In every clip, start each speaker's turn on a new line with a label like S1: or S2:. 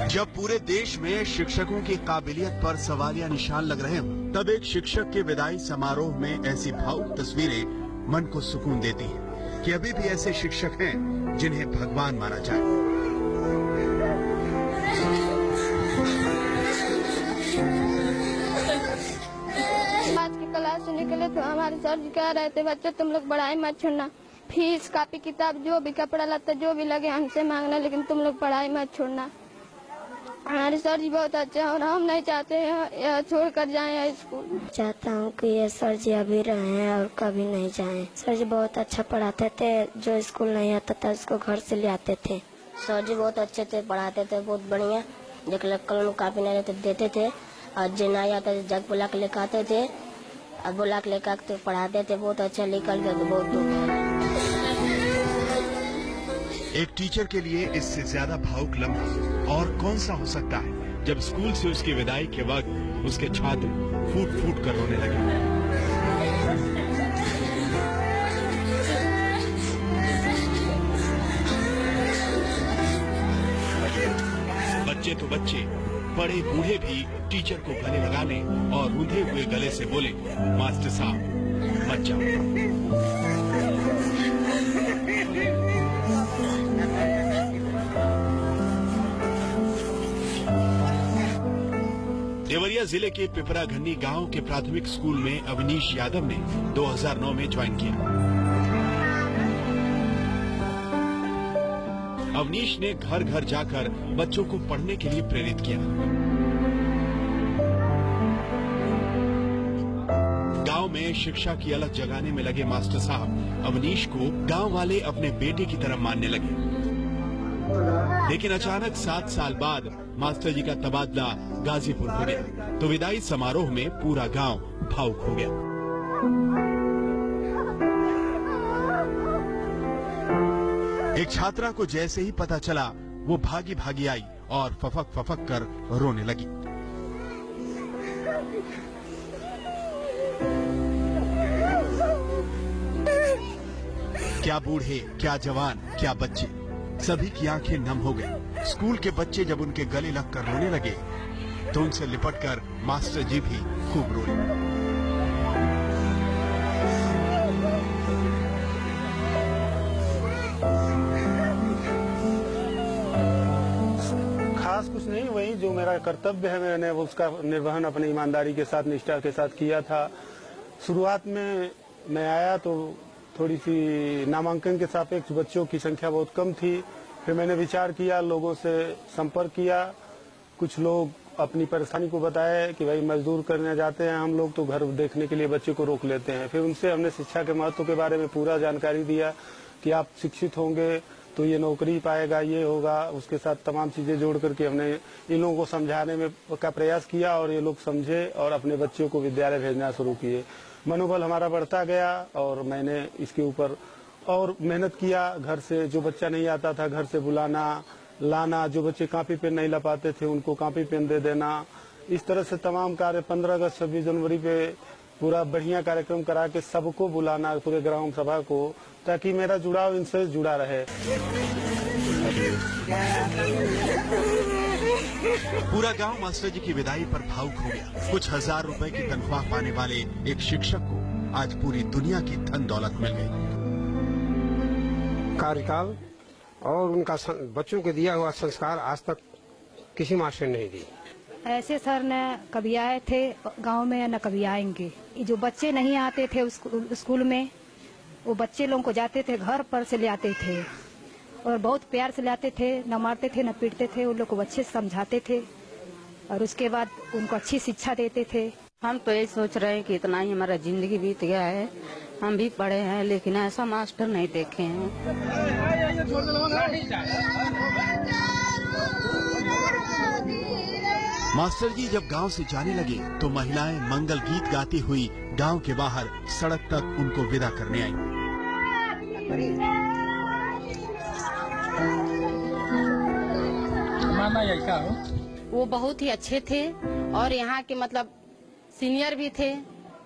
S1: जब पूरे देश में शिक्षकों की काबिलियत पर सवालिया निशान लग रहे हों, तब एक शिक्षक के विदाई समारोह में ऐसी भावुक तस्वीरें मन को सुकून देती हैं कि अभी भी ऐसे शिक्षक हैं जिन्हें भगवान माना जाए।
S2: आज की क्लास से निकले तो हमारे सर जी कह रहे थे, बच्चों तुम लोग पढ़ाई मत छोड़ना, फीस कापी किताब जो भी कपड़ा लत्ता जो भी लगे हमसे मांगना, लेकिन तुम लोग पढ़ाई मत छोड़ना। हमारे सर जी बहुत अच्छे हैं और हम नहीं चाहते हैं छोड़ कर जाए स्कूल।
S3: चाहता हूँ कि ये सर जी अभी रहे और कभी नहीं जाएं। सर जी बहुत अच्छा पढ़ाते थे, जो स्कूल नहीं आता था उसको घर से ले आते थे। सर जी बहुत अच्छे थे, पढ़ाते थे बहुत बढ़िया, जो कलम कापी नहीं रहते देते थे, और जो नहीं आता जग बुला के लेकर आते थे, और बुला के लेकर तो पढ़ाते थे, बहुत अच्छा निकल गए तो बहुत दुख।
S1: एक टीचर के लिए इससे ज्यादा भावुक लम्हा और कौन सा हो सकता है जब स्कूल से उसकी विदाई के वक्त उसके छात्र फूट फूट कर रोने लगे। बच्चे तो बच्चे, बड़े बूढ़े भी टीचर को गले लगा लें और रूंधे हुए गले से बोले, मास्टर साहब मत जाओ। देवरिया जिले के पिपराघन्नी गांव के प्राथमिक स्कूल में अवनीश यादव ने 2009 में ज्वाइन किया। अवनीश ने घर घर जाकर बच्चों को पढ़ने के लिए प्रेरित किया। गांव में शिक्षा की अलग जगाने में लगे मास्टर साहब अवनीश को गांव वाले अपने बेटे की तरह मानने लगे। लेकिन अचानक 7 साल बाद मास्टर जी का तबादला गाजीपुर हो गया, तो विदाई समारोह में पूरा गांव भावुक हो गया। एक छात्रा को जैसे ही पता चला, वो भागी भागी आई और फफक फफक कर रोने लगी। क्या बूढ़े, क्या जवान, क्या बच्चे, सभी की आंखें नम हो गई। स्कूल के बच्चे जब उनके गले लगकर रोने लगे, तो उनसे लिपटकर मास्टर जी भी खूब रोए।
S4: खास कुछ नहीं, वही जो मेरा कर्तव्य है मैंने उसका निर्वहन अपनी ईमानदारी के साथ, निष्ठा के साथ किया था। शुरुआत में मैं आया तो थोड़ी सी नामांकन के सापेक्ष बच्चों की संख्या बहुत कम थी। फिर मैंने विचार किया, लोगों से संपर्क किया, कुछ लोग अपनी परेशानी को बताए कि भाई मजदूर करने जाते हैं हम लोग तो घर देखने के लिए बच्चे को रोक लेते हैं। फिर उनसे हमने शिक्षा के महत्व के बारे में पूरा जानकारी दिया कि आप शिक्षित होंगे तो ये नौकरी पाएगा, ये होगा, उसके साथ तमाम चीजें जोड़ करके हमने इन लोगों को समझाने में का प्रयास किया और ये लोग समझे और अपने बच्चों को विद्यालय भेजना शुरू किए। मनोबल हमारा बढ़ता गया और मैंने इसके ऊपर और मेहनत किया। घर से जो बच्चा नहीं आता था घर से बुलाना लाना, जो बच्चे कॉपी पेन नहीं ला पाते थे उनको कॉपी पेन दे देना, इस तरह से तमाम कार्य 15 अगस्त 26 जनवरी पे पूरा बढ़िया कार्यक्रम करा के सबको बुलाना, पूरे ग्राम सभा को, ताकि मेरा जुड़ाव इनसे जुड़ा रहे।
S1: पूरा गांव मास्टर जी की विदाई पर भावुक हो गया। कुछ हजार रुपए की तनख्वाह पाने वाले एक शिक्षक को आज पूरी दुनिया की धन दौलत मिल गई।
S5: कार्यकाल और उनका बच्चों को दिया हुआ संस्कार आज तक किसी मास्टर ने नहीं दी।
S6: ऐसे सर न कभी आए थे गांव में न कभी आएंगे। जो बच्चे नहीं आते थे स्कूल में, वो बच्चे लोगों को जाते थे घर पर से ले आते थे और बहुत प्यार से लाते थे, न मारते थे न पीटते थे, उन लोग को अच्छे से समझाते थे और उसके बाद उनको अच्छी शिक्षा देते थे।
S7: हम तो यही सोच रहे हैं कि इतना ही हमारा जिंदगी बीत गया है, हम भी पढ़े हैं लेकिन ऐसा मास्टर नहीं देखे हैं।
S1: मास्टर जी जब गांव से जाने लगे तो महिलाएं मंगल गीत गाती हुई गांव के बाहर सड़क तक उनको विदा करने आई।
S8: वो बहुत ही अच्छे थे और यहाँ के मतलब सीनियर भी थे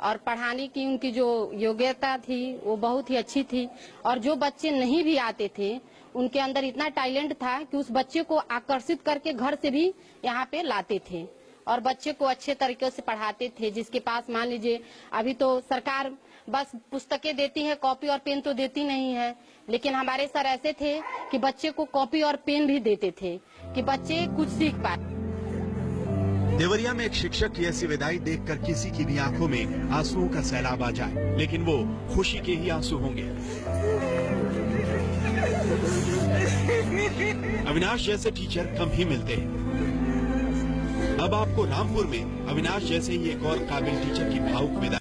S8: और पढ़ाने की उनकी जो योग्यता थी वो बहुत ही अच्छी थी और जो बच्चे नहीं भी आते थे उनके अंदर इतना टैलेंट था कि उस बच्चे को आकर्षित करके घर से भी यहाँ पे लाते थे और बच्चे को अच्छे तरीके से पढ़ाते थे। जिसके पास मान लीजिए अभी तो सरकार बस पुस्तकें देती है, कॉपी और पेन तो देती नहीं है, लेकिन हमारे सर ऐसे थे कि बच्चे को कॉपी और पेन भी देते थे कि बच्चे कुछ सीख पाए।
S1: देवरिया में एक शिक्षक की ऐसी विदाई देखकर किसी की भी आंखों में आंसुओं का सैलाब आ जाए, लेकिन वो खुशी के ही आंसू होंगे। अविनाश जैसे टीचर कम ही मिलते हैं। अब आपको रामपुर में अविनाश जैसे ही एक और काबिल टीचर की भावुक विदाई